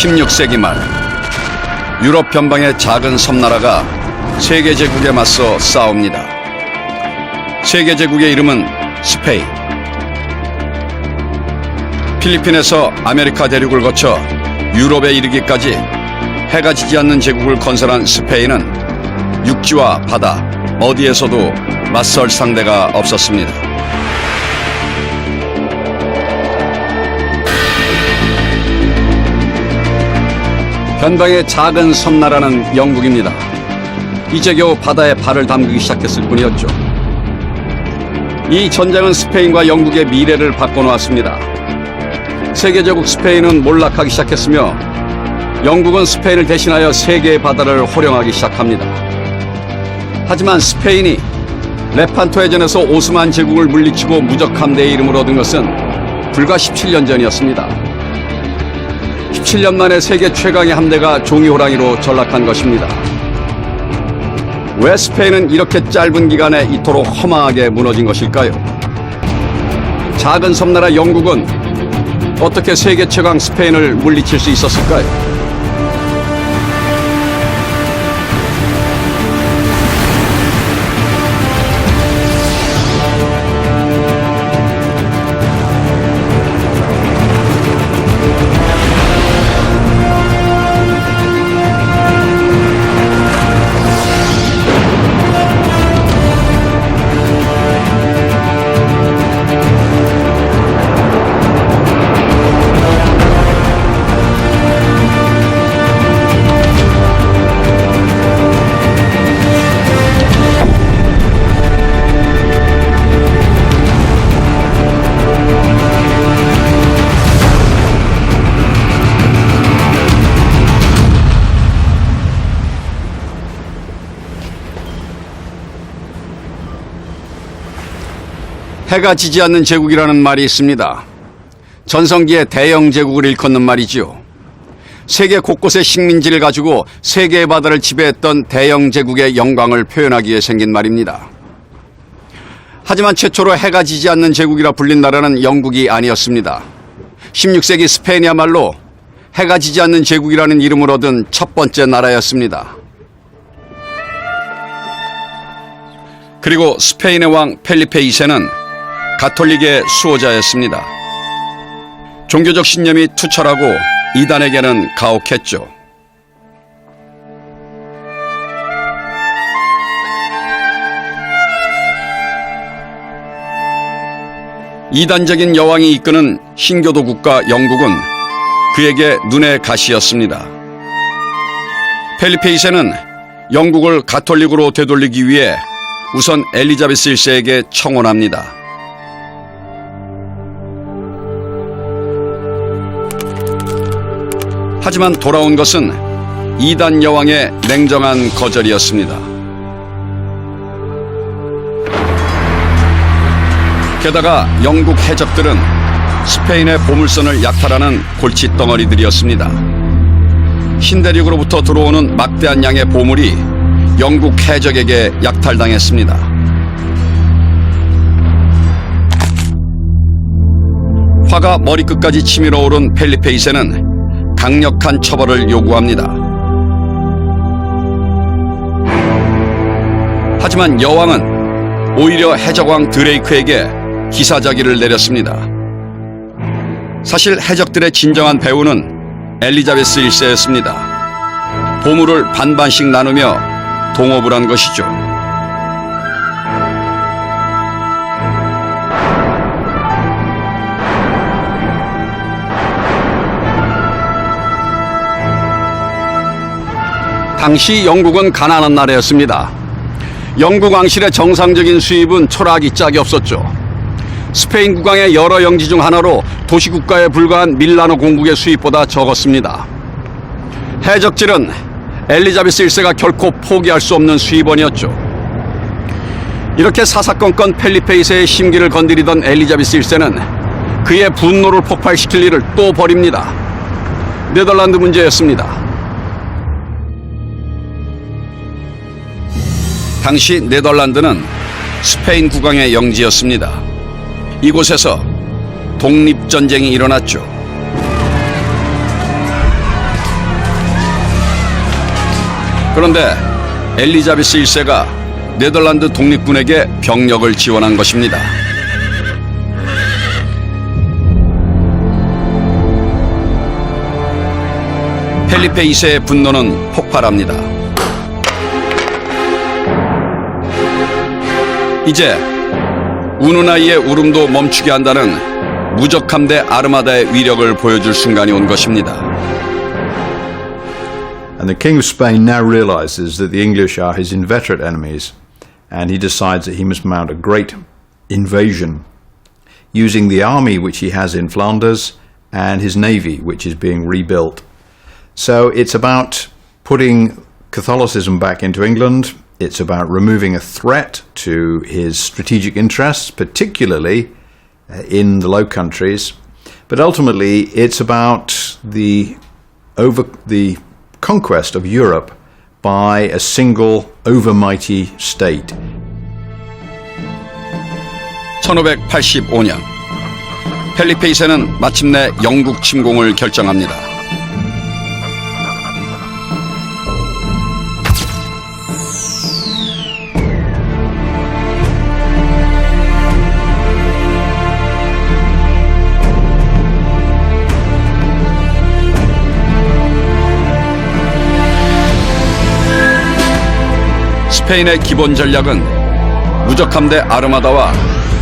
16세기 말 유럽 변방의 작은 섬나라가 세계 제국에 맞서 싸웁니다. 세계 제국의 이름은 스페인. 필리핀에서 아메리카 대륙을 거쳐 유럽에 이르기까지 해가 지지 않는 제국을 건설한 스페인은 육지와 바다 어디에서도 맞설 상대가 없었습니다. 변방의 작은 섬나라는 영국입니다. 이제 겨우 바다에 발을 담그기 시작했을 뿐이었죠. 이 전쟁은 스페인과 영국의 미래를 바꿔놓았습니다. 세계제국 스페인은 몰락하기 시작했으며 영국은 스페인을 대신하여 세계의 바다를 호령하기 시작합니다. 하지만 스페인이 레판토 해전에서 오스만 제국을 물리치고 무적함대의 이름을 얻은 것은 불과 17년 전이었습니다. 17년 만에 세계 최강의 함대가 종이호랑이로 전락한 것입니다. 왜 스페인은 이렇게 짧은 기간에 이토록 허망하게 무너진 것일까요? 작은 섬나라 영국은 어떻게 세계 최강 스페인을 물리칠 수 있었을까요? 해가 지지 않는 제국이라는 말이 있습니다. 전성기의 대영 제국을 일컫는 말이지요. 세계 곳곳의 식민지를 가지고 세계의 바다를 지배했던 대영 제국의 영광을 표현하기 위해 생긴 말입니다. 하지만 최초로 해가 지지 않는 제국이라 불린 나라는 영국이 아니었습니다. 16세기 스페인이야말로 해가 지지 않는 제국이라는 이름을 얻은 첫 번째 나라였습니다. 그리고 스페인의 왕 펠리페 2세는 가톨릭의 수호자였습니다. 종교적 신념이 투철하고 이단에게는 가혹했죠. 이단적인 여왕이 이끄는 신교도 국가 영국은 그에게 눈의 가시였습니다. 펠리페 2세는 영국을 가톨릭으로 되돌리기 위해 우선 엘리자베스 1세에게 청혼합니다. 하지만 돌아온 것은 이단 여왕의 냉정한 거절이었습니다. 게다가 영국 해적들은 스페인의 보물선을 약탈하는 골칫덩어리들이었습니다. 흰대륙으로부터 들어오는 막대한 양의 보물이 영국 해적에게 약탈당했습니다. 화가 머리끝까지 치밀어 오른 펠리페 2세는 강력한 처벌을 요구합니다. 하지만 여왕은 오히려 해적왕 드레이크에게 기사자기를 내렸습니다. 사실 해적들의 진정한 배우는 엘리자베스 1세였습니다. 보물을 반반씩 나누며 동업을 한 것이죠. 당시 영국은 가난한 나라였습니다. 영국 왕실의 정상적인 수입은 초라하기 짝이 없었죠. 스페인 국왕의 여러 영지 중 하나로 도시국가에 불과한 밀라노 공국의 수입보다 적었습니다. 해적질은 엘리자베스 1세가 결코 포기할 수 없는 수입원이었죠. 이렇게 사사건건 펠리페 2세의 심기를 건드리던 엘리자베스 1세는 그의 분노를 폭발시킬 일을 또 벌입니다. 네덜란드 문제였습니다. 당시 네덜란드는 스페인 국왕의 영지였습니다. 이곳에서 독립전쟁이 일어났죠. 그런데 엘리자베스 1세가 네덜란드 독립군에게 병력을 지원한 것입니다. 펠리페 2세의 분노는 폭발합니다. 이제 우는 아이의 울음도 멈추게 한다는 무적함대 아르마다의 위력을 보여줄 순간이 온 것입니다. And the King of Spain now realizes that the English are his inveterate enemies, and he decides that he must mount a great invasion using the army which he has in Flanders and his navy which is being rebuilt. So it's about putting Catholicism back into England. It's about removing a threat to his strategic interests, particularly in the Low Countries. But ultimately, it's about the conquest of Europe by a single overmighty state. 1585년 펠리페 2세는 마침내 영국 침공을 결정합니다. 스페인의 기본 전략은 무적함대 아르마다와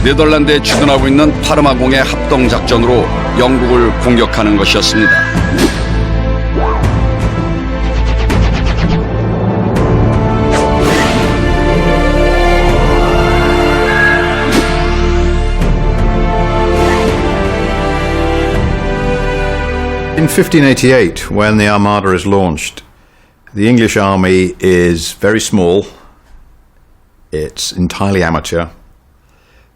네덜란드에 주둔하고 있는 파르마공의 합동작전으로 영국을 공격하는 것이었습니다. In 1588, when the Armada is launched, the English army is very small. It's entirely amateur.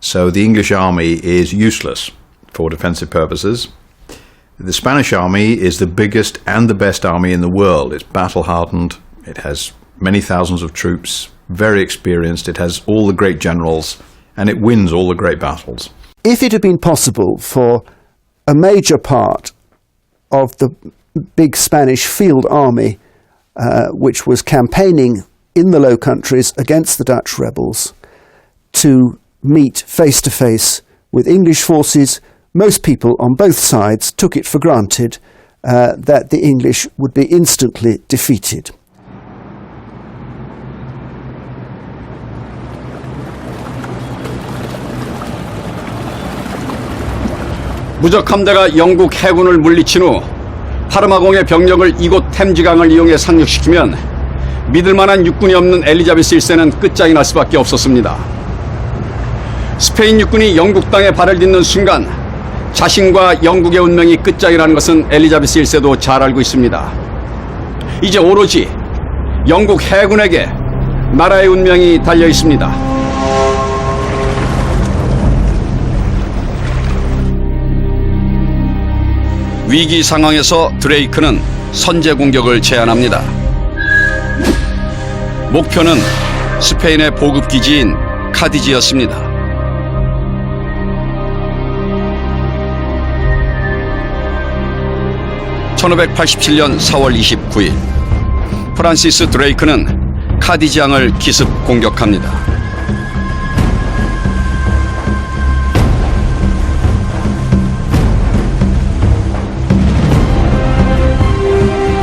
So the English army is useless for defensive purposes. The Spanish army is the biggest and the best army in the world. It's battle-hardened. It has many thousands of troops, very experienced. It has all the great generals, and it wins all the great battles. If it had been possible for a major part of the big Spanish field army, which was campaigning in the Low Countries against the Dutch rebels, to meet face to face with English forces, most people on both sides took it for granted that the English would be instantly defeated. 무적함대가 영국 해군을 물리친 후 파르마공의 병력을 이곳 템즈강을 이용해 상륙시키면 믿을만한 육군이 없는 엘리자베스 1세는 끝장이 날 수밖에 없었습니다. 스페인 육군이 영국 땅에 발을 딛는 순간 자신과 영국의 운명이 끝장이라는 것은 엘리자베스 1세도 잘 알고 있습니다. 이제 오로지 영국 해군에게 나라의 운명이 달려 있습니다. 위기 상황에서 드레이크는 선제 공격을 제안합니다. 목표는 스페인의 보급기지인 카디지였습니다. (1587년 4월 29일) 프란시스 드레이크는 카디지항을 기습 공격합니다.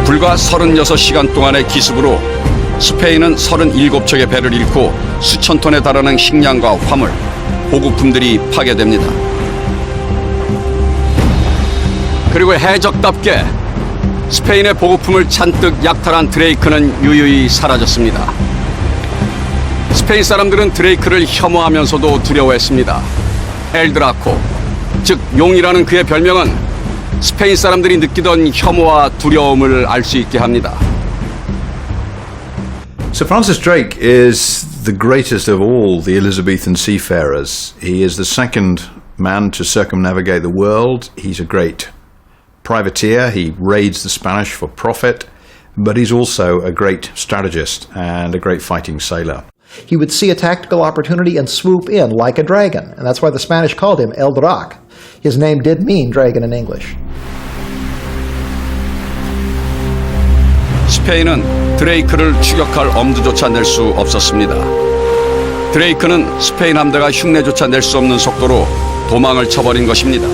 불과 36시간 동안의 기습으로 스페인은 37척의 배를 잃고 수천 톤에 달하는 식량과 화물, 보급품들이 파괴됩니다. 그리고 해적답게 스페인의 보급품을 잔뜩 약탈한 드레이크는 유유히 사라졌습니다. 스페인 사람들은 드레이크를 혐오하면서도 두려워했습니다. 엘드라코, 즉 용이라는 그의 별명은 스페인 사람들이 느끼던 혐오와 두려움을 알 수 있게 합니다. Sir Francis Drake is the greatest of all the Elizabethan seafarers. He is the second man to circumnavigate the world. He's a great privateer. He raids the Spanish for profit, but he's also a great strategist and a great fighting sailor. He would see a tactical opportunity and swoop in like a dragon, and that's why the Spanish called him El Drac. His name did mean dragon in English. 스페인은 드레이크를 추격할 엄두조차 낼 수 없었습니다. 드레이크는 스페인 함대가 흉내조차 낼 수 없는 속도로 도망을 쳐버린 것입니다.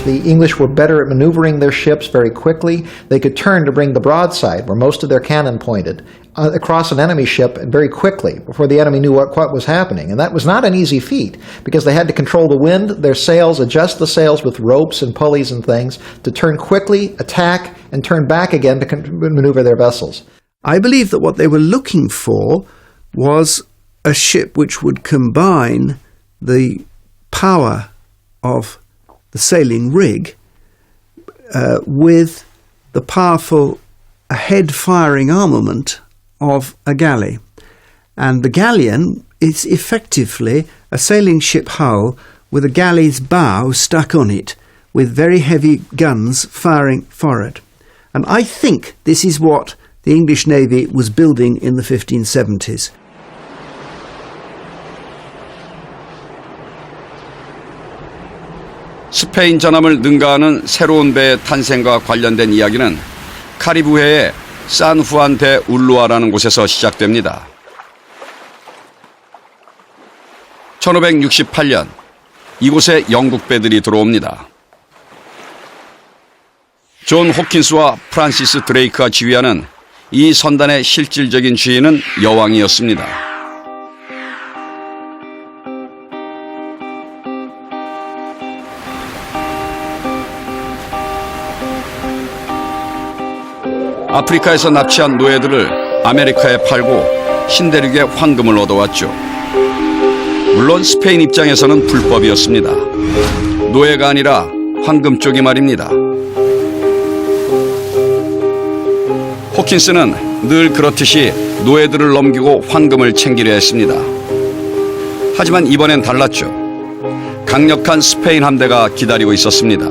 The English were better at maneuvering their ships very quickly. They could turn to bring the broadside, where most of their cannon pointed, across an enemy ship very quickly before the enemy knew what was happening. And that was not an easy feat, because they had to control the wind, their sails, adjust the sails with ropes and pulleys and things, to turn quickly, attack, and turn back again to maneuver their vessels. I believe that what they were looking for was a ship which would combine the power of the sailing rig with the powerful ahead-firing armament of a galley. And the galleon is effectively a sailing ship hull with a galley's bow stuck on it, with very heavy guns firing forward. And I think this is what the English Navy was building in the 1570s. 스페인 전함을 능가하는 새로운 배의 탄생과 관련된 이야기는 카리브해의 산후안 데 울루아라는 곳에서 시작됩니다. 1568년 이곳에 영국 배들이 들어옵니다. 존 호킨스와 프란시스 드레이크가 지휘하는 이 선단의 실질적인 주인은 여왕이었습니다. 아프리카에서 납치한 노예들을 아메리카에 팔고 신대륙의 황금을 얻어왔죠. 물론 스페인 입장에서는 불법이었습니다. 노예가 아니라 황금 쪽이 말입니다. 호킨스는 늘 그렇듯이 노예들을 넘기고 황금을 챙기려 했습니다. 하지만 이번엔 달랐죠. 강력한 스페인 함대가 기다리고 있었습니다.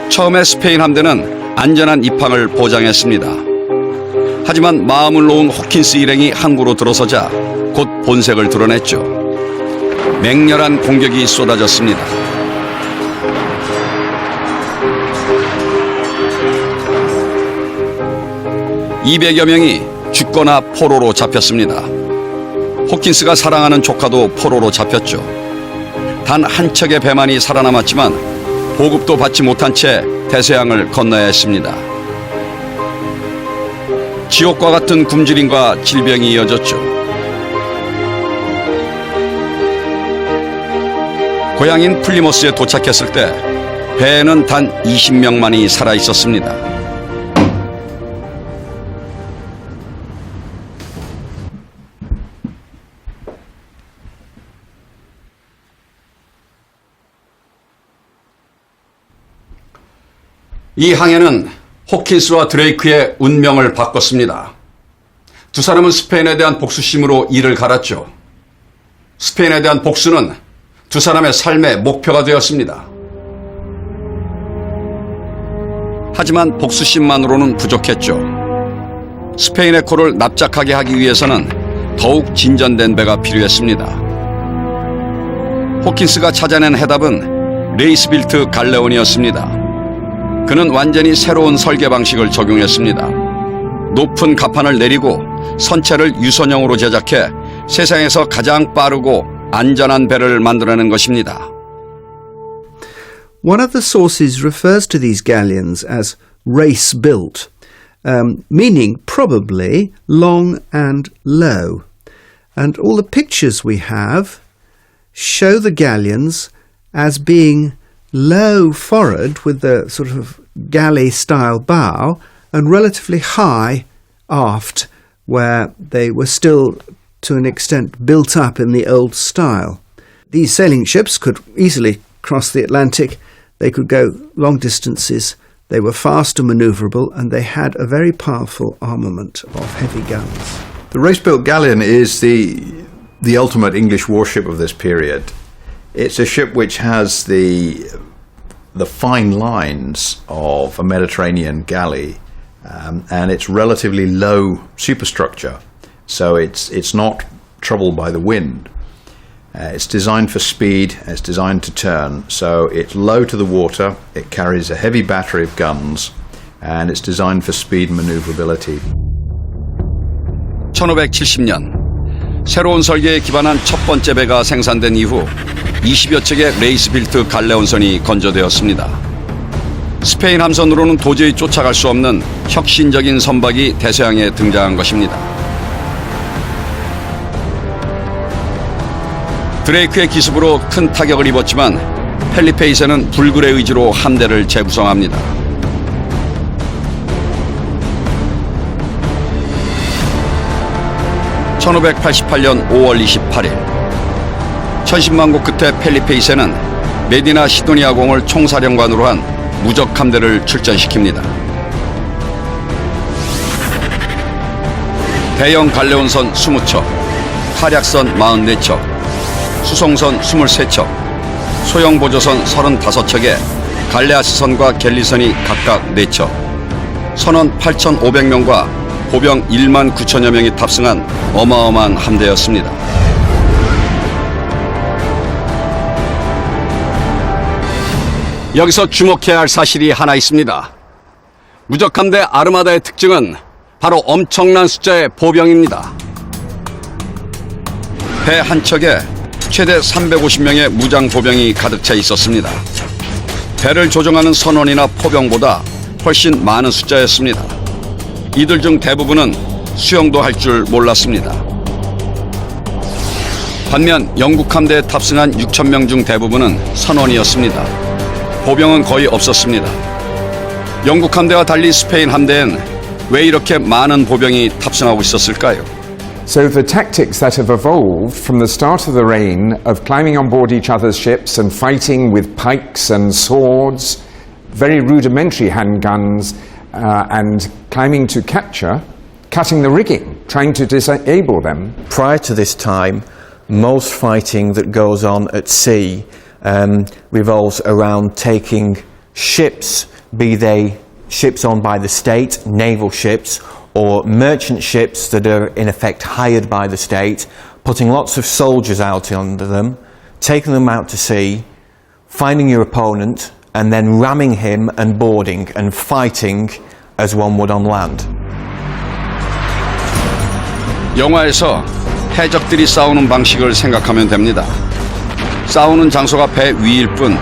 처음에 스페인 함대는 안전한 입항을 보장했습니다. 하지만 마음을 놓은 호킨스 일행이 항구로 들어서자 곧 본색을 드러냈죠. 맹렬한 공격이 쏟아졌습니다. 200여 명이 죽거나 포로로 잡혔습니다. 호킨스가 사랑하는 조카도 포로로 잡혔죠. 단 한 척의 배만이 살아남았지만 보급도 받지 못한 채 대서양을 건너야 했습니다. 지옥과 같은 굶주림과 질병이 이어졌죠. 고향인 플리머스에 도착했을 때 배에는 단 20명만이 살아 있었습니다. 이 항해는 호킨스와 드레이크의 운명을 바꿨습니다. 두 사람은 스페인에 대한 복수심으로 이를 갈았죠. 스페인에 대한 복수는 두 사람의 삶의 목표가 되었습니다. 하지만 복수심만으로는 부족했죠. 스페인의 코를 납작하게 하기 위해서는 더욱 진전된 배가 필요했습니다. 호킨스가 찾아낸 해답은 레이스빌트 갈레온이었습니다. 그는 완전히 새로운 설계 방식을 적용했습니다. 높은 갑판을 내리고 선체를 유선형으로 제작해 세상에서 가장 빠르고 안전한 배를 만들어낸 것입니다. One of the sources refers to these galleons as race-built, meaning probably long and low. And all the pictures we have show the galleons as being low forward with the sort of galley-style bow and relatively high aft where they were still to an extent built up in the old style. These sailing ships could easily cross the Atlantic, they could go long distances, they were fast and manoeuvrable, and they had a very powerful armament of heavy guns. The race-built galleon is the ultimate English warship of this period. It's a ship which has the fine lines of a Mediterranean galley, and it's relatively low superstructure, so it's not troubled by the wind. It's designed for speed, it's designed to turn, so it's low to the water, it carries a heavy battery of guns, and it's designed for speed and maneuverability. 1570년 새로운 설계에 기반한 첫 번째 배가 생산된 이후 20여 척의 레이스빌트 갈레온선이 건조되었습니다. 스페인 함선으로는 도저히 쫓아갈 수 없는 혁신적인 선박이 대서양에 등장한 것입니다. 드레이크의 기습으로 큰 타격을 입었지만 펠리페 2세는 불굴의 의지로 함대를 재구성합니다. (1588년 5월 28일) 천신만고 끝에 펠리페 2세는 메디나 시도니아 공을 총사령관으로 한 무적 함대를 출전시킵니다. 대형 갈레온선 20척, 탈약선 44척, 수송선 23척, 소형 보조선 35척에 갈레아스선과 갤리선이 각각 4척, 선원 8,500명과 보병 1만 9천여 명이 탑승한 어마어마한 함대였습니다. 여기서 주목해야 할 사실이 하나 있습니다. 무적함대 아르마다의 특징은 바로 엄청난 숫자의 보병입니다. 배 한 척에 최대 350명의 무장 보병이 가득 차 있었습니다. 배를 조종하는 선원이나 포병보다 훨씬 많은 숫자였습니다. 이들 중 대부분은 수영도 할 줄 몰랐습니다. 반면 영국 함대에 탑승한 6,000명 중 대부분은 선원이었습니다. 보병은 거의 없었습니다. 영국 함대와 달리 스페인 함대엔 왜 이렇게 많은 보병이 탑승하고 있었을까요? So the tactics that have evolved from the start of the reign of climbing on board each other's ships and fighting with pikes and swords, very rudimentary handguns, and climbing to capture, cutting the rigging, trying to disable them. Prior to this time, most fighting that goes on at sea revolves around taking ships, be they ships owned by the state, naval ships, or merchant ships that are in effect hired by the state, putting lots of soldiers out under them, taking them out to sea, finding your opponent, and then ramming him and boarding and fighting as one would on land. 영화에서 해적들이 싸우는 방식을 생각하면 됩니다. 싸우는 장소가 배 위일 뿐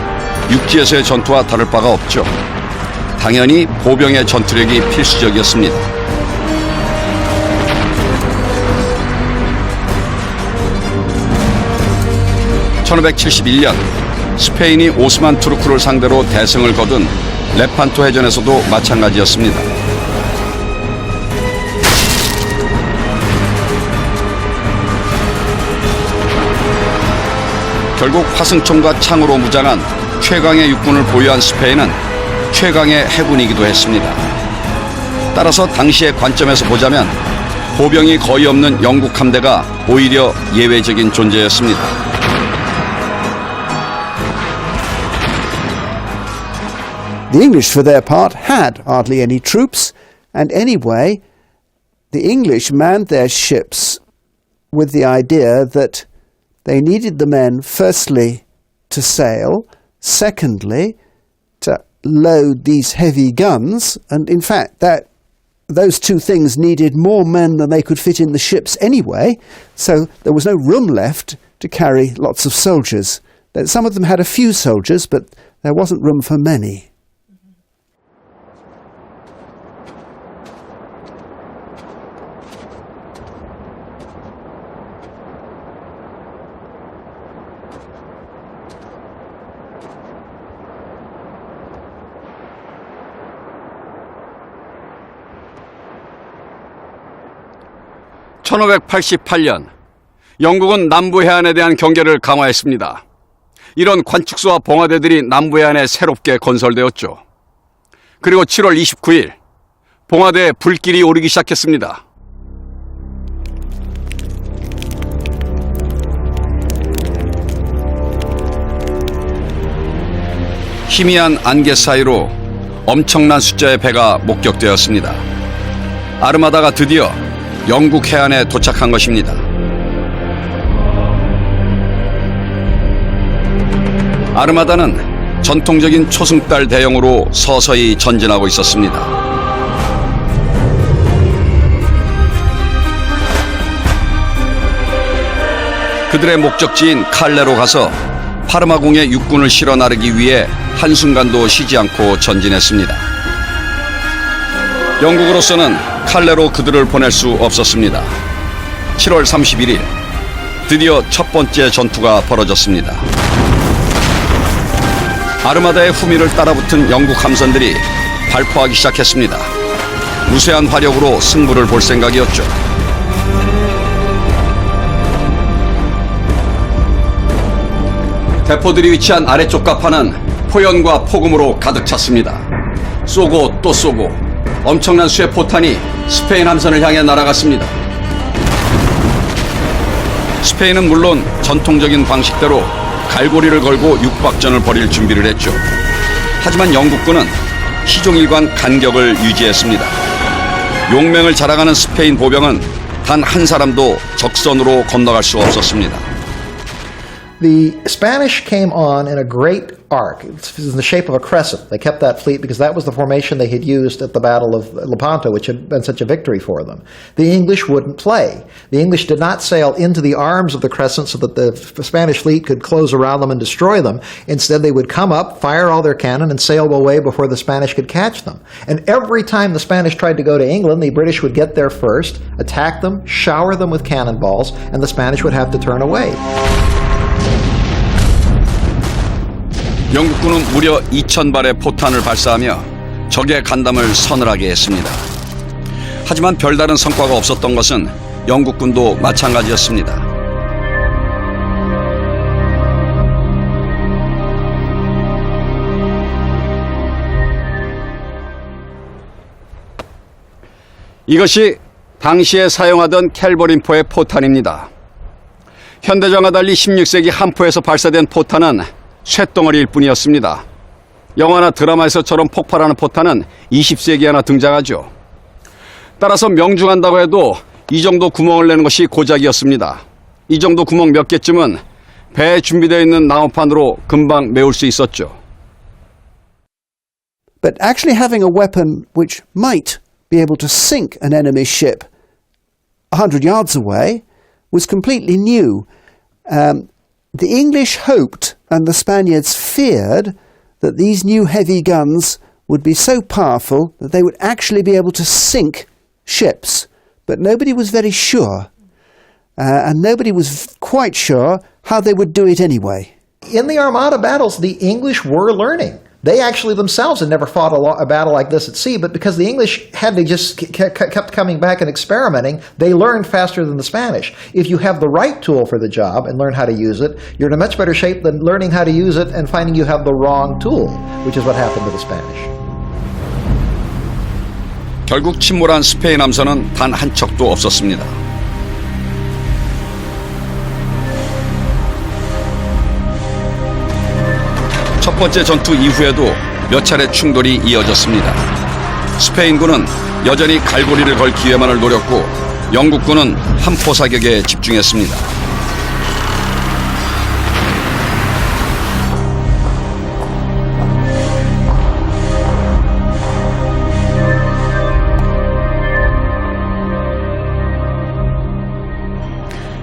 육지에서의 전투와 다를 바가 없죠. 당연히 보병의 전투력이 필수적이었습니다. (1571년) 스페인이 오스만 투르크를 상대로 대승을 거둔 레판토 해전에서도 마찬가지였습니다. 결국 화승총과 창으로 무장한 최강의 육군을 보유한 스페인은 최강의 해군이기도 했습니다. 따라서 당시의 관점에서 보자면 보병이 거의 없는 영국 함대가 오히려 예외적인 존재였습니다. The English, for their part, had hardly any troops, and anyway, the English manned their ships with the idea that they needed the men, firstly, to sail, secondly, to load these heavy guns, and in fact, those two things needed more men than they could fit in the ships anyway, so there was no room left to carry lots of soldiers. Some of them had a few soldiers, but there wasn't room for many. (1588년) 영국은 남부 해안에 대한 경계를 강화했습니다. 이런 관측소와 봉화대들이 남부 해안에 새롭게 건설되었죠. 그리고 7월 29일 봉화대에 불길이 오르기 시작했습니다. 희미한 안개 사이로 엄청난 숫자의 배가 목격되었습니다. 아르마다가 드디어 영국 해안에 도착한 것입니다. 아르마다는 전통적인 초승달 대형으로 서서히 전진하고 있었습니다. 그들의 목적지인 칼레로 가서 파르마궁에 육군을 실어 나르기 위해 한순간도 쉬지 않고 전진했습니다. 영국으로서는 칼레로 그들을 보낼 수 없었습니다. 7월 31일 드디어 첫 번째 전투가 벌어졌습니다. 아르마다의 후미를 따라붙은 영국 함선들이 발포하기 시작했습니다. 무쇠한 화력으로 승부를 볼 생각이었죠. 대포들이 위치한 아래쪽 가파는 포연과 폭음으로 가득 찼습니다. 쏘고 또 쏘고 엄청난 수의 포탄이 스페인 함선을 향해 날아갔습니다. 스페인은 물론 전통적인 방식대로 갈고리를 걸고 육박전을 벌일 준비를 했죠. 하지만 영국군은 시종일관 간격을 유지했습니다. 용맹을 자랑하는 스페인 보병은 단 한 사람도 적선으로 건너갈 수 없었습니다. The Spanish came on in a great arc. It's in the shape of a crescent. They kept that fleet because that was the formation they had used at the Battle of Lepanto, which had been such a victory for them. The English wouldn't play. The English did not sail into the arms of the crescent so that the Spanish fleet could close around them and destroy them. Instead, they would come up, fire all their cannon, and sail away before the Spanish could catch them. And every time the Spanish tried to go to England, the British would get there first, attack them, shower them with cannonballs, and the Spanish would have to turn away. 영국군은 무려 2,000발의 포탄을 발사하며 적의 간담을 서늘하게 했습니다. 하지만 별다른 성과가 없었던 것은 영국군도 마찬가지였습니다. 이것이 당시에 사용하던 캘버린포의 포탄입니다. 현대전과 달리 16세기 한포에서 발사된 포탄은 쇳덩어리일 뿐이었습니다. 영화나 드라마에서처럼 폭발하는 포탄은 20세기에나 등장하죠. 따라서 명중한다고 해도 이 정도 구멍을 내는 것이 고작이었습니다. 이 정도 구멍 몇 개쯤은 배에 준비되어 있는 나무판으로 금방 메울 수 있었죠. But actually having a weapon which might be able to sink an enemy ship 100 yards away was completely new. The English hoped and the Spaniards feared that these new heavy guns would be so powerful that they would actually be able to sink ships. But nobody was very sure, and nobody was quite sure how they would do it anyway. In the Armada battles, the English were learning. They actually themselves had never fought a battle like this at sea, but because the English they just kept coming back and experimenting, they learned faster than the Spanish. If you have the right tool for the job and learn how to use it, you're in a much better shape than learning how to use it and finding you have the wrong tool, which is what happened to the Spanish. 결국 침몰한 스페인 함선은 단 한 척도 없었습니다. 첫 번째 전투 이후에도 몇 차례 충돌이 이어졌습니다. 스페인군은 여전히 갈고리를 걸 기회만을 노렸고 영국군은 한포 사격에 집중했습니다.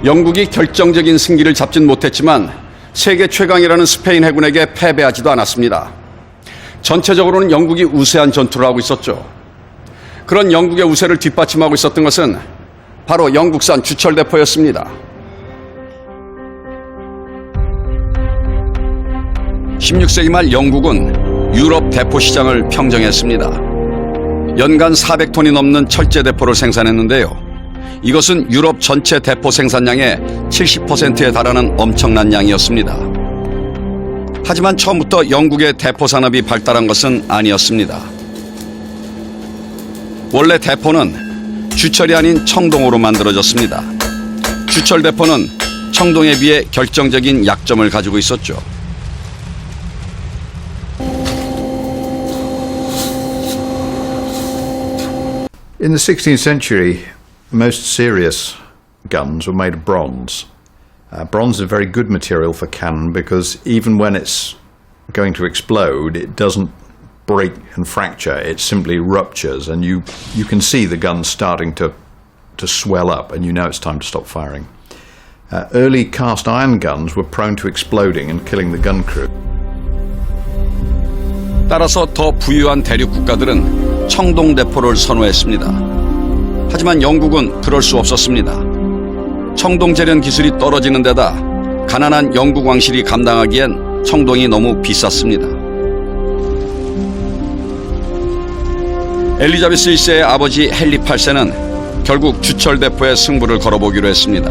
영국이 결정적인 승기를 잡진 못했지만 세계 최강이라는 스페인 해군에게 패배하지도 않았습니다. 전체적으로는 영국이 우세한 전투를 하고 있었죠. 그런 영국의 우세를 뒷받침하고 있었던 것은 바로 영국산 주철대포였습니다. 16세기 말 영국은 유럽 대포 시장을 평정했습니다. 연간 400톤이 넘는 철제대포를 생산했는데요. 이것은 유럽 전체 대포 생산량의 70%에 달하는 엄청난 양이었습니다. 하지만 처음부터 영국의 대포 산업이 발달한 것은 아니었습니다. 원래 대포는 주철이 아닌 청동으로 만들어졌습니다. 주철 대포는 청동에 비해 결정적인 약점을 가지고 있었죠. In the 16th century, most serious guns were made of bronze. Bronze is a very good material for cannon because even when it's going to explode, it doesn't break and fracture, it simply ruptures, and you can see the gun starting to swell up, and you know it's time to stop firing. Early cast iron guns were prone to exploding and killing the gun crew. 따라서 더 부유한 대륙 국가들은 청동대포를 선호했습니다. 하지만 영국은 그럴 수 없었습니다. 청동 재련 기술이 떨어지는 데다 가난한 영국 왕실이 감당하기엔 청동이 너무 비쌌습니다. 엘리자베스 1세의 아버지 헨리 8세는 결국 주철대포에 승부를 걸어보기로 했습니다.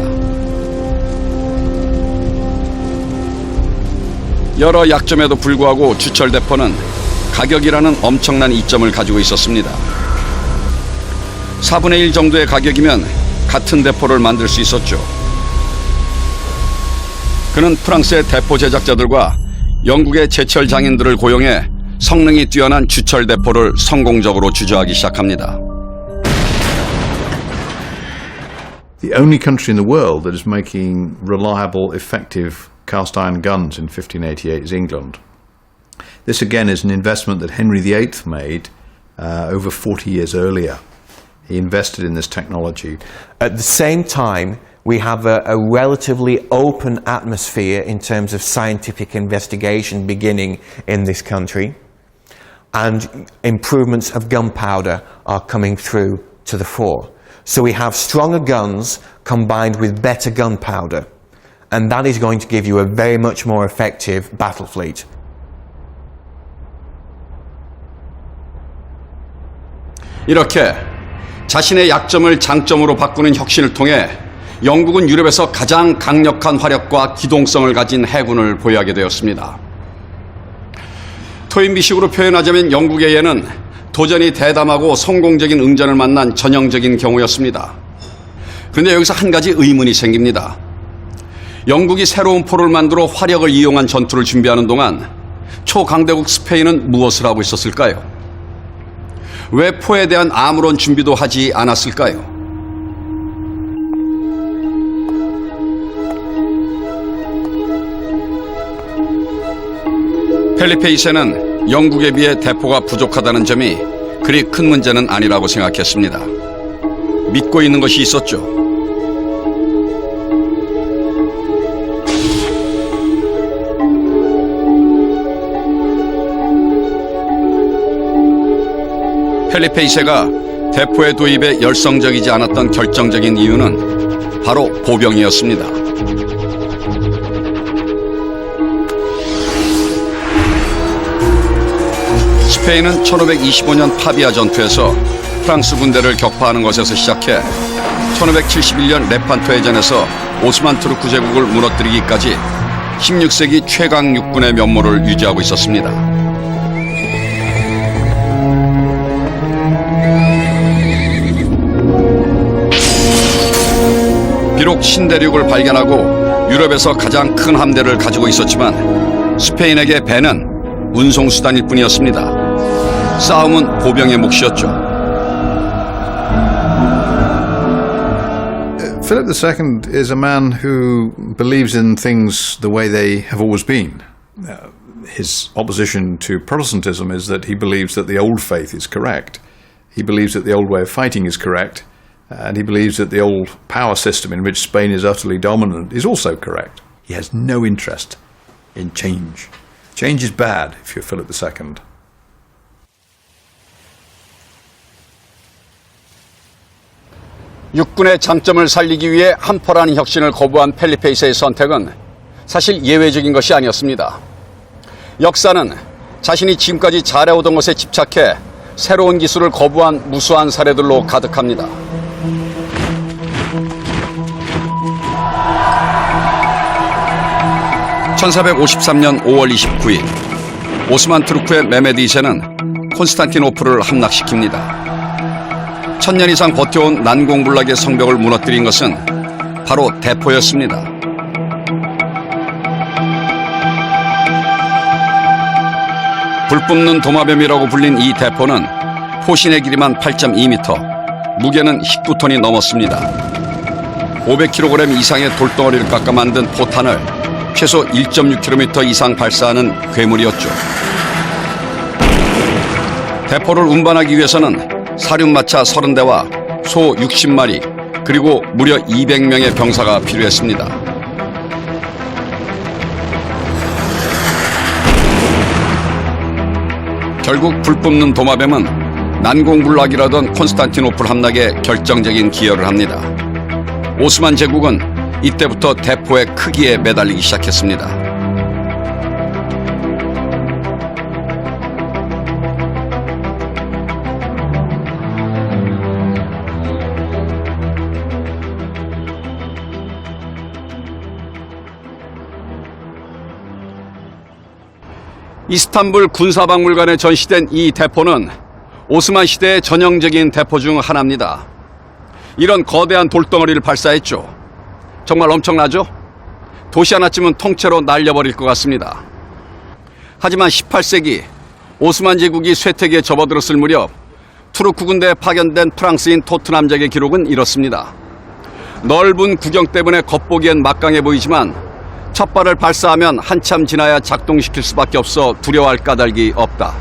여러 약점에도 불구하고 주철대포는 가격이라는 엄청난 이점을 가지고 있었습니다. 4분의 1 정도의 가격이면 같은 대포를 만들 수 있었죠. 그는 프랑스의 대포 제작자들과 영국의 제철 장인들을 고용해 성능이 뛰어난 주철대포를 성공적으로 주저하기 시작합니다. The only country in the world that is making reliable, effective cast iron guns in 1588 is England. This again is an investment that Henry VIII made over 40 years earlier. He invested in this technology. At the same time, we have a relatively open atmosphere in terms of scientific investigation beginning in this country, and improvements of gunpowder are coming through to the fore. So we have stronger guns combined with better gunpowder, and that is going to give you a very much more effective battle fleet. 이렇게 자신의 약점을 장점으로 바꾸는 혁신을 통해 영국은 유럽에서 가장 강력한 화력과 기동성을 가진 해군을 보유하게 되었습니다. 토인비식으로 표현하자면 영국의 예는 도전이 대담하고 성공적인 응전을 만난 전형적인 경우였습니다. 그런데 여기서 한 가지 의문이 생깁니다. 영국이 새로운 포를 만들어 화력을 이용한 전투를 준비하는 동안 초강대국 스페인은 무엇을 하고 있었을까요? 왜 포에 대한 아무런 준비도 하지 않았을까요? 펠리페 2세는 영국에 비해 대포가 부족하다는 점이 그리 큰 문제는 아니라고 생각했습니다. 믿고 있는 것이 있었죠. 펠리페 2세가 대포의 도입에 열성적이지 않았던 결정적인 이유는 바로 보병이었습니다. 스페인은 1525년 파비아 전투에서 프랑스 군대를 격파하는 것에서 시작해 1571년 레판토 해전에서 오스만 투르크 제국을 무너뜨리기까지 16세기 최강 육군의 면모를 유지하고 있었습니다. 비록 신대륙을 발견하고 유럽에서 가장 큰 함대를 가지고 있었지만 스페인에게 배는 운송수단일 뿐이었습니다. 싸움은 보병의 몫이었죠. Philip II is a man who believes in things the way they have always been. His opposition to Protestantism is that he believes that the old faith is correct. He believes that the old way of fighting is correct. And he believes that the old power system in which Spain is utterly dominant is also correct. He has no interest in change. Change is bad if you're Philip II. 육군의 장점을 살리기 위해 한포라는 혁신을 거부한 펠리페 2세의 선택은 사실 예외적인 것이 아니었습니다. 역사는 자신이 지금까지 잘해오던 것에 집착해 새로운 기술을 거부한 무수한 사례들로 가득합니다. (1453년 5월 29일) 오스만 투르크의 메메드 2세는 콘스탄티노플을 함락시킵니다. 1000년 이상 버텨온 난공불락의 성벽을 무너뜨린 것은 바로 대포였습니다. 불 뿜는 도마뱀이라고 불린 이 대포는 포신의 길이만 8.2m, 무게는 19톤이 넘었습니다. 500kg 이상의 돌덩어리를 깎아 만든 포탄을 최소 1.6km 이상 발사하는 괴물이었죠. 대포를 운반하기 위해서는 사륜마차 30대와 소 60마리 그리고 무려 200명의 병사가 필요했습니다. 결국 불 뿜는 도마뱀은 난공불락이라던 콘스탄티노플 함락에 결정적인 기여를 합니다. 오스만 제국은 이때부터 대포의 크기에 매달리기 시작했습니다. 이스탄불 군사박물관에 전시된 이 대포는 오스만 시대의 전형적인 대포 중 하나입니다. 이런 거대한 돌덩어리를 발사했죠. 정말 엄청나죠? 도시 하나쯤은 통째로 날려버릴 것 같습니다. 하지만 18세기 오스만 제국이 쇠퇴기에 접어들었을 무렵 투르크 군대에 파견된 프랑스인 토트남작의 기록은 이렇습니다. 넓은 구경 때문에 겉보기엔 막강해 보이지만 첫 발을 발사하면 한참 지나야 작동시킬 수밖에 없어 두려워할 까닭이 없다.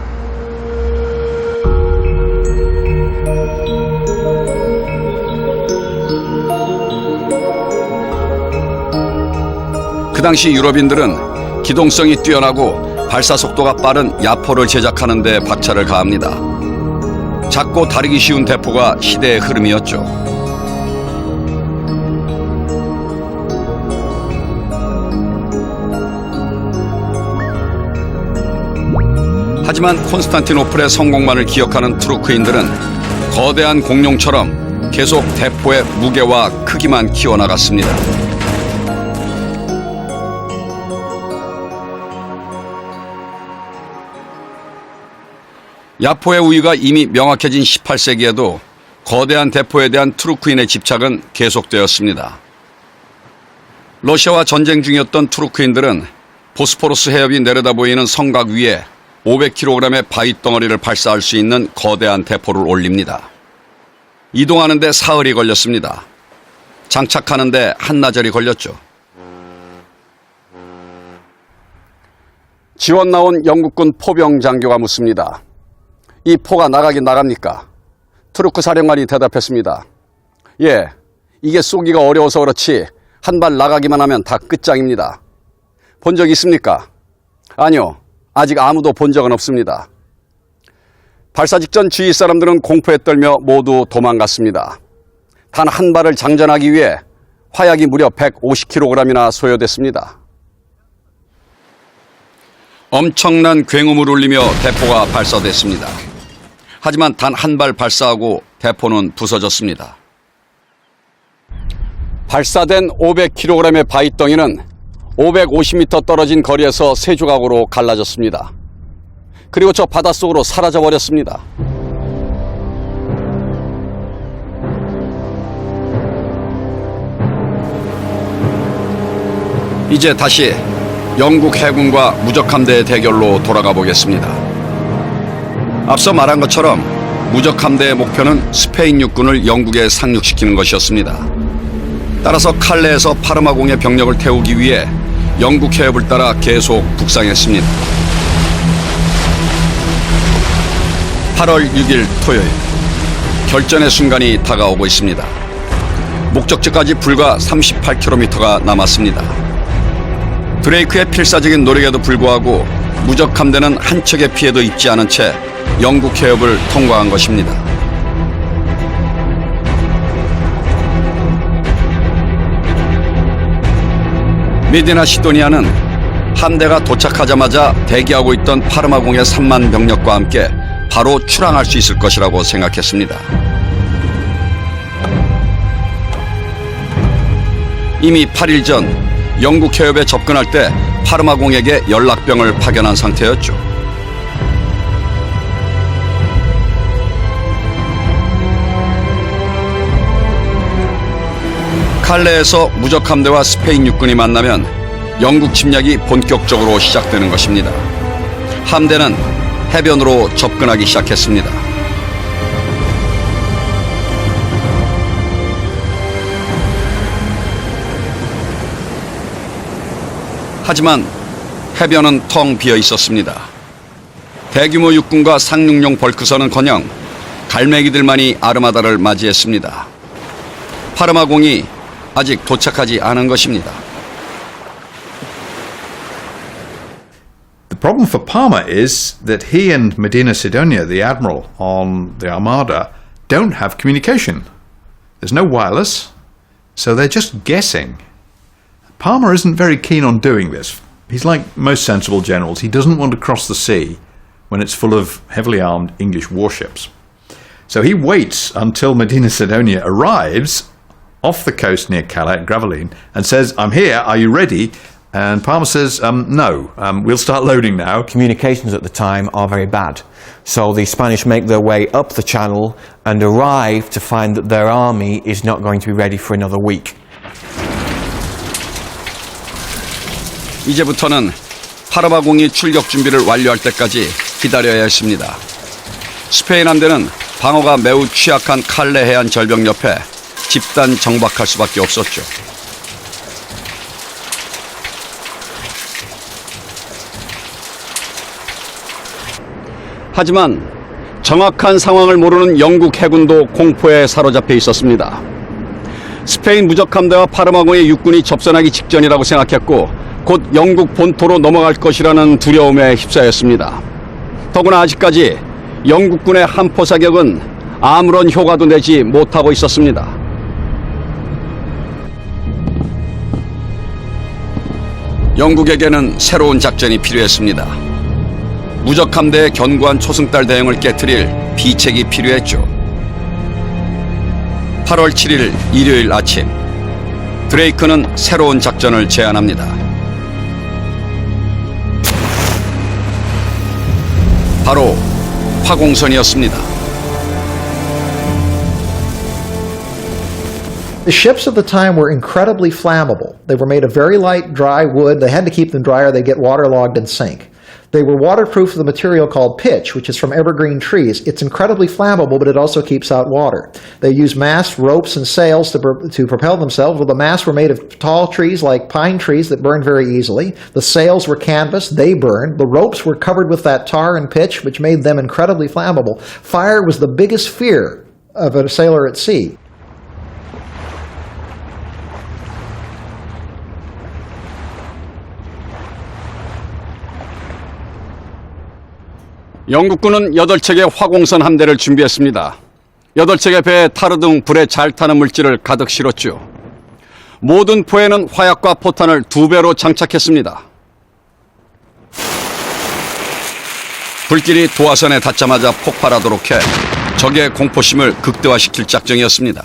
그 당시 유럽인들은 기동성이 뛰어나고 발사 속도가 빠른 야포를 제작하는 데 박차를 가합니다. 작고 다루기 쉬운 대포가 시대의 흐름이었죠. 하지만 콘스탄티노플의 성공만을 기억하는 투르크인들은 거대한 공룡처럼 계속 대포의 무게와 크기만 키워나갔습니다. 야포의 우위가 이미 명확해진 18세기에도 거대한 대포에 대한 투르크인의 집착은 계속되었습니다. 러시아와 전쟁 중이었던 투르크인들은 보스포러스 해협이 내려다 보이는 성곽 위에 500kg의 바위 덩어리를 발사할 수 있는 거대한 대포를 올립니다. 이동하는 데 사흘이 걸렸습니다. 장착하는 데 한나절이 걸렸죠. 지원 나온 영국군 포병 장교가 묻습니다. 이 포가 나가긴 나갑니까? 투르크 사령관이 대답했습니다. 예, 이게 쏘기가 어려워서 그렇지 한 발 나가기만 하면 다 끝장입니다. 본 적 있습니까? 아니요. 아직 아무도 본 적은 없습니다. 발사 직전 주위 사람들은 공포에 떨며 모두 도망갔습니다. 단 한 발을 장전하기 위해 화약이 무려 150kg이나 소요됐습니다. 엄청난 굉음을 울리며 대포가 발사됐습니다. 하지만 단 한 발 발사하고 대포는 부서졌습니다. 발사된 500kg의 바위덩이는 550m 떨어진 거리에서 세 조각으로 갈라졌습니다. 그리고 저 바닷속으로 사라져버렸습니다. 이제 다시 영국 해군과 무적함대의 대결로 돌아가 보겠습니다. 앞서 말한 것처럼 무적함대의 목표는 스페인 육군을 영국에 상륙시키는 것이었습니다. 따라서 칼레에서 파르마공의 병력을 태우기 위해 영국 해협을 따라 계속 북상했습니다. 8월 6일 토요일, 결전의 순간이 다가오고 있습니다. 목적지까지 불과 38km가 남았습니다. 드레이크의 필사적인 노력에도 불구하고 무적함대는 한 척의 피해도 입지 않은 채 영국 해협을 통과한 것입니다. 메디나 시도니아는 함대가 도착하자마자 대기하고 있던 파르마공의 3만 병력과 함께 바로 출항할 수 있을 것이라고 생각했습니다. 이미 8일 전 영국 해협에 접근할 때 파르마공에게 연락병을 파견한 상태였죠. 칼레에서 무적함대와 스페인 육군이 만나면 영국 침략이 본격적으로 시작되는 것입니다. 함대는 해변으로 접근하기 시작했습니다. 하지만 해변은 텅 비어 있었습니다. 대규모 육군과 상륙용 벌크선은커녕 갈매기들만이 아르마다를 맞이했습니다. 파르마공이 아직 도착하지 않은 것입니다. The problem for Parma is that he and Medina Sidonia, the admiral on the Armada, don't have communication. There's no wireless, so they're just guessing. Parma isn't very keen on doing this. He's like most sensible generals. He doesn't want to cross the sea when it's full of heavily armed English warships. So he waits until Medina Sidonia arrives off the coast near Calais, Gravelines, and says, "I'm here, are you ready?" And Parma says, no, we'll start loading now. Communications at the time are very bad. So the Spanish make their way up the channel and arrive to find that their army is not going to be ready for another week. 이제부터는 파르마공이 출격 준비를 완료할 때까지 기다려야 했습니다. 스페인 함대는 방어가 매우 취약한 칼레 해안 절벽 옆에 집단 정박할 수밖에 없었죠. 하지만 정확한 상황을 모르는 영국 해군도 공포에 사로잡혀 있었습니다. 스페인 무적함대와 파르마공의 육군이 접선하기 직전이라고 생각했고 곧 영국 본토로 넘어갈 것이라는 두려움에 휩싸였습니다. 더구나 아직까지 영국군의 함포 사격은 아무런 효과도 내지 못하고 있었습니다. 영국에게는 새로운 작전이 필요했습니다. 무적함대의 견고한 초승달 대형을 깨트릴 비책이 필요했죠. 8월 7일 일요일 아침, 드레이크는 새로운 작전을 제안합니다. 바로 화공선이었습니다. The ships of the time were incredibly flammable. They were made of very light, dry wood. They had to keep them dry or they'd get waterlogged and sink. They were waterproof with a material called pitch, which is from evergreen trees. It's incredibly flammable, but it also keeps out water. They use masts, ropes, and sails to propel themselves. Well, the masts were made of tall trees like pine trees that burned very easily. The sails were canvas. They burned. The ropes were covered with that tar and pitch, which made them incredibly flammable. Fire was the biggest fear of a sailor at sea. 영국군은 8척의 화공선 함대를 준비했습니다. 8척의 배에 타르 등 불에 잘 타는 물질을 가득 실었죠. 모든 포에는 화약과 포탄을 2배로 장착했습니다. 불길이 도화선에 닿자마자 폭발하도록 해 적의 공포심을 극대화시킬 작정이었습니다.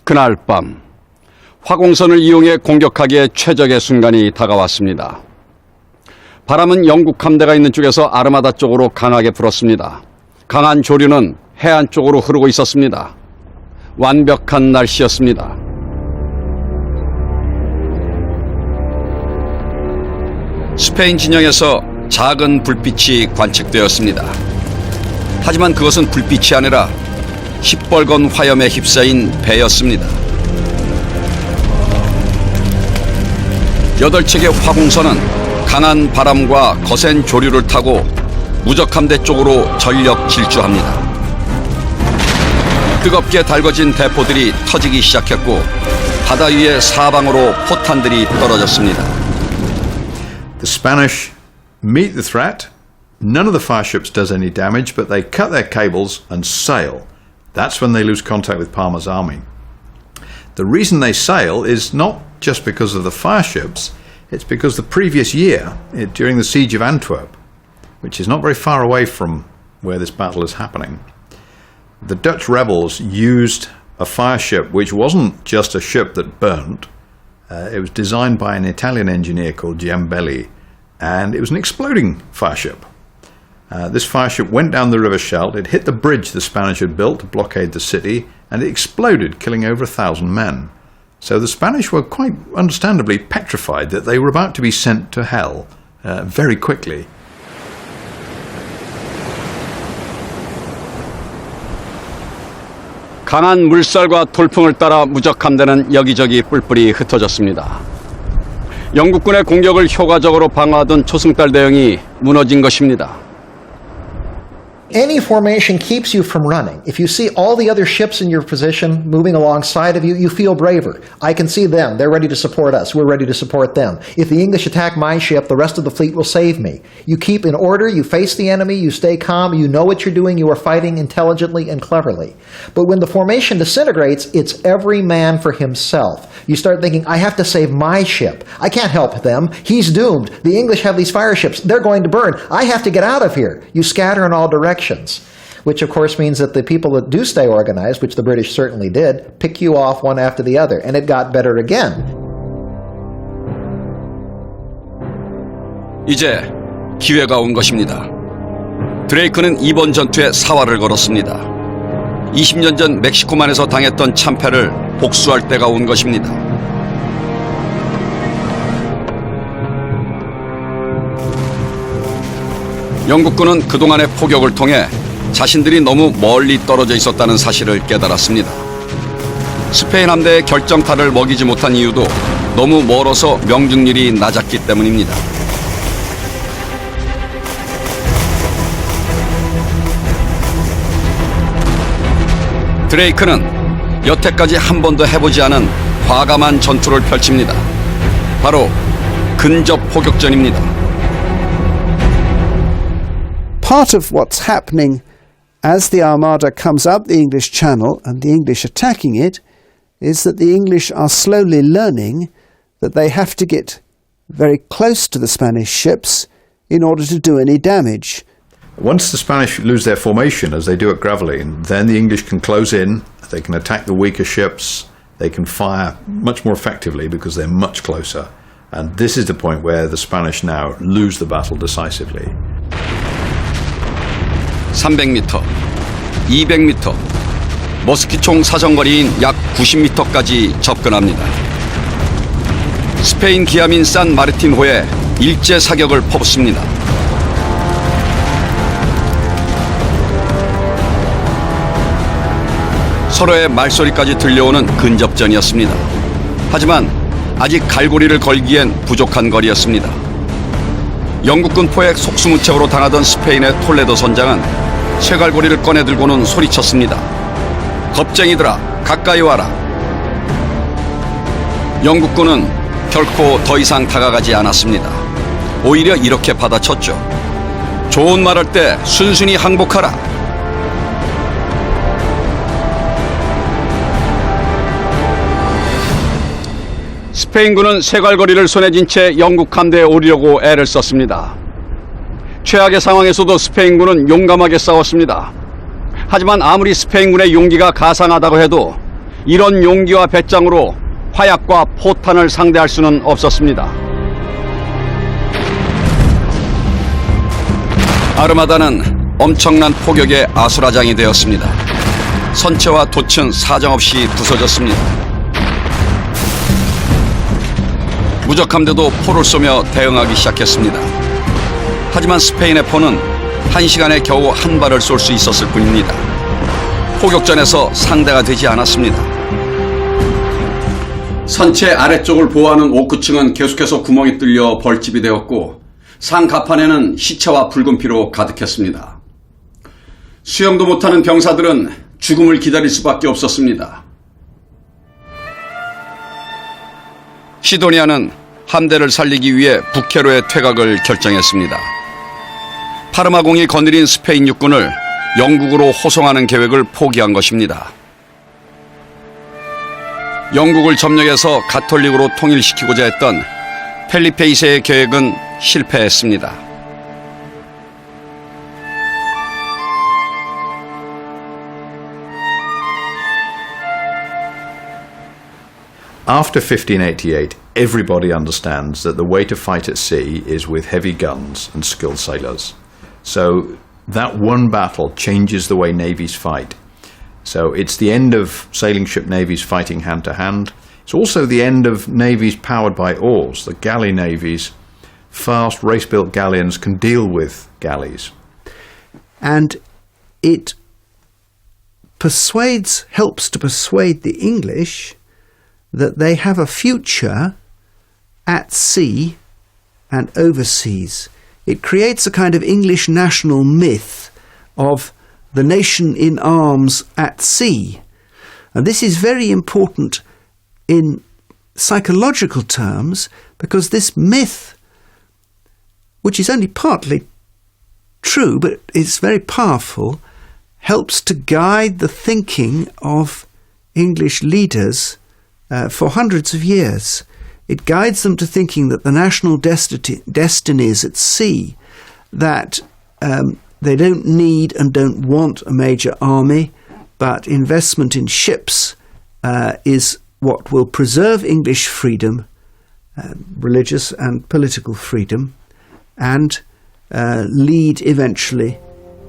그날 밤, 화공선을 이용해 공격하기에 최적의 순간이 다가왔습니다. 바람은 영국 함대가 있는 쪽에서 아르마다 쪽으로 강하게 불었습니다. 강한 조류는 해안 쪽으로 흐르고 있었습니다. 완벽한 날씨였습니다. 스페인 진영에서 작은 불빛이 관측되었습니다. 하지만 그것은 불빛이 아니라 시뻘건 화염에 휩싸인 배였습니다. 8척의 화공선은 강한 바람과 거센 조류를 타고 무적함대 쪽으로 전력 질주합니다. 뜨겁게 달궈진 대포들이 터지기 시작했고 바다 위에 사방으로 포탄들이 떨어졌습니다. The Spanish meet the threat. None of the fire ships does any damage, but they cut their cables and sail. That's when they lose contact with Parma's army. The reason they sail is not just because of the fire ships. It's because the previous year, during the siege of Antwerp, which is not very far away from where this battle is happening, the Dutch rebels used a fire ship which wasn't just a ship that burnt. It was designed by an Italian engineer called Giambelli, and it was an exploding fire ship. This fire ship went down the River Scheldt, it hit the bridge the Spanish had built to blockade the city, and it exploded, killing over 1,000 men. So the Spanish were quite understandably petrified that they were about to be sent to hell very quickly. 강한 물살과 돌풍을 따라 무적함대는 여기저기 뿔뿔이 흩어졌습니다. 영국군의 공격을 효과적으로 방어하던 초승달 대형이 무너진 것입니다. Any formation keeps you from running. If you see all the other ships in your position moving alongside of you, you feel braver. I can see them. They're ready to support us. We're ready to support them. If the English attack my ship, the rest of the fleet will save me. You keep in order. You face the enemy. You stay calm. You know what you're doing. You are fighting intelligently and cleverly. But when the formation disintegrates, it's every man for himself. You start thinking, I have to save my ship. I can't help them. He's doomed. The English have these fire ships. They're going to burn. I have to get out of here. You scatter in all directions. Which of course means that the people that do stay organized, which the British certainly did, pick you off one after the other, and it got better again. 이제 기회가 온 것입니다. 드레이크는 이번 전투에 사활을 걸었습니다. 20년 전 멕시코만에서 당했던 참패를 복수할 때가 온 것입니다. 영국군은 그동안의 포격을 통해 자신들이 너무 멀리 떨어져 있었다는 사실을 깨달았습니다. 스페인 함대의 결정타를 먹이지 못한 이유도 너무 멀어서 명중률이 낮았기 때문입니다. 드레이크는 여태까지 한 번도 해보지 않은 과감한 전투를 펼칩니다. 바로 근접 포격전입니다. Part of what's happening as the Armada comes up the English Channel and the English attacking it is that the English are slowly learning that they have to get very close to the Spanish ships in order to do any damage. Once the Spanish lose their formation, as they do at Gravelines, then the English can close in, they can attack the weaker ships, they can fire much more effectively because they're much closer. And this is the point where the Spanish now lose the battle decisively. 300m, 200m, 머스킷총 사정거리인 약 90m까지 접근합니다. 스페인 기함인 산 마르틴호에 일제 사격을 퍼붓습니다. 서로의 말소리까지 들려오는 근접전이었습니다. 하지만 아직 갈고리를 걸기엔 부족한 거리였습니다. 영국군 포획 속수무책으로 당하던 스페인의 톨레도 선장은 쇠갈고리를 꺼내 들고는 소리쳤습니다. 겁쟁이들아, 가까이 와라. 영국군은 결코 더 이상 다가가지 않았습니다. 오히려 이렇게 받아쳤죠. 좋은 말할 때 순순히 항복하라. 스페인군은 쇠갈고리를 손에 쥔 채 영국 함대에 오르려고 애를 썼습니다. 최악의 상황에서도 스페인군은 용감하게 싸웠습니다. 하지만 아무리 스페인군의 용기가 가상하다고 해도 이런 용기와 배짱으로 화약과 포탄을 상대할 수는 없었습니다. 아르마다는 엄청난 포격의 아수라장이 되었습니다. 선체와 돛은 사정없이 부서졌습니다. 무적함대도 포를 쏘며 대응하기 시작했습니다. 하지만 스페인의 포는 1시간에 겨우 한 발을 쏠 수 있었을 뿐입니다. 포격전에서 상대가 되지 않았습니다. 선체 아래쪽을 보호하는 오크층은 계속해서 구멍이 뚫려 벌집이 되었고 상 가판에는 시체와 붉은 피로 가득했습니다. 수영도 못하는 병사들은 죽음을 기다릴 수밖에 없었습니다. 시도니아는 함대를 살리기 위해 북해로의 퇴각을 결정했습니다. 파르마공이 거느린 스페인 육군을 영국으로 호송하는 계획을 포기한 것입니다. 영국을 점령해서 가톨릭으로 통일시키고자 했던 펠리페 2세의 계획은 실패했습니다. After 1588, everybody understands that the way to fight at sea is with heavy guns and skilled sailors. So that one battle changes the way navies fight. So it's the end of sailing ship navies fighting hand to hand. It's also the end of navies powered by oars. The galley navies, fast race-built galleons, can deal with galleys. And it helps to persuade the English that they have a future at sea and overseas. It creates a kind of English national myth of the nation in arms at sea. And this is very important in psychological terms because this myth, which is only partly true but it's very powerful, helps to guide the thinking of English leaders for hundreds of years. It guides them to thinking that the national destiny is at sea, that they don't need and don't want a major army, but investment in ships is what will preserve English freedom, religious and political freedom, and lead eventually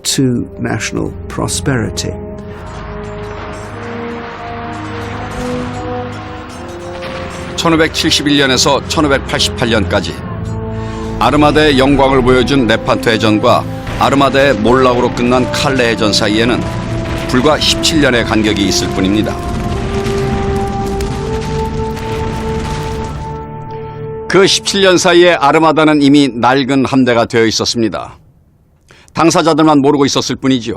to national prosperity. (1571년에서 1588년까지) 아르마다의 영광을 보여준 레판토 해전과 아르마다의 몰락으로 끝난 칼레 해전 사이에는 불과 17년의 간격이 있을 뿐입니다. 그 17년 사이에 아르마다는 이미 낡은 함대가 되어 있었습니다. 당사자들만 모르고 있었을 뿐이지요.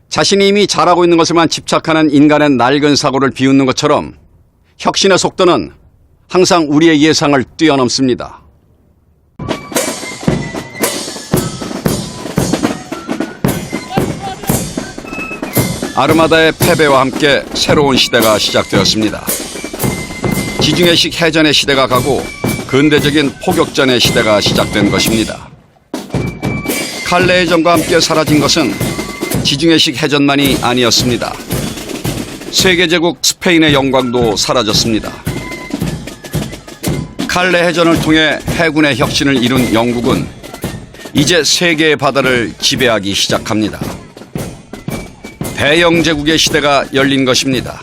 자신이 이미 잘하고 있는 것에만 집착하는 인간의 낡은 사고를 비웃는 것처럼 혁신의 속도는 항상 우리의 예상을 뛰어넘습니다. 아르마다의 패배와 함께 새로운 시대가 시작되었습니다. 지중해식 해전의 시대가 가고 근대적인 포격전의 시대가 시작된 것입니다. 칼레 해전과 함께 사라진 것은 지중해식 해전만이 아니었습니다. 세계제국 스페인의 영광도 사라졌습니다. 칼레 해전을 통해 해군의 혁신을 이룬 영국은 이제 세계의 바다를 지배하기 시작합니다. 대영제국의 시대가 열린 것입니다.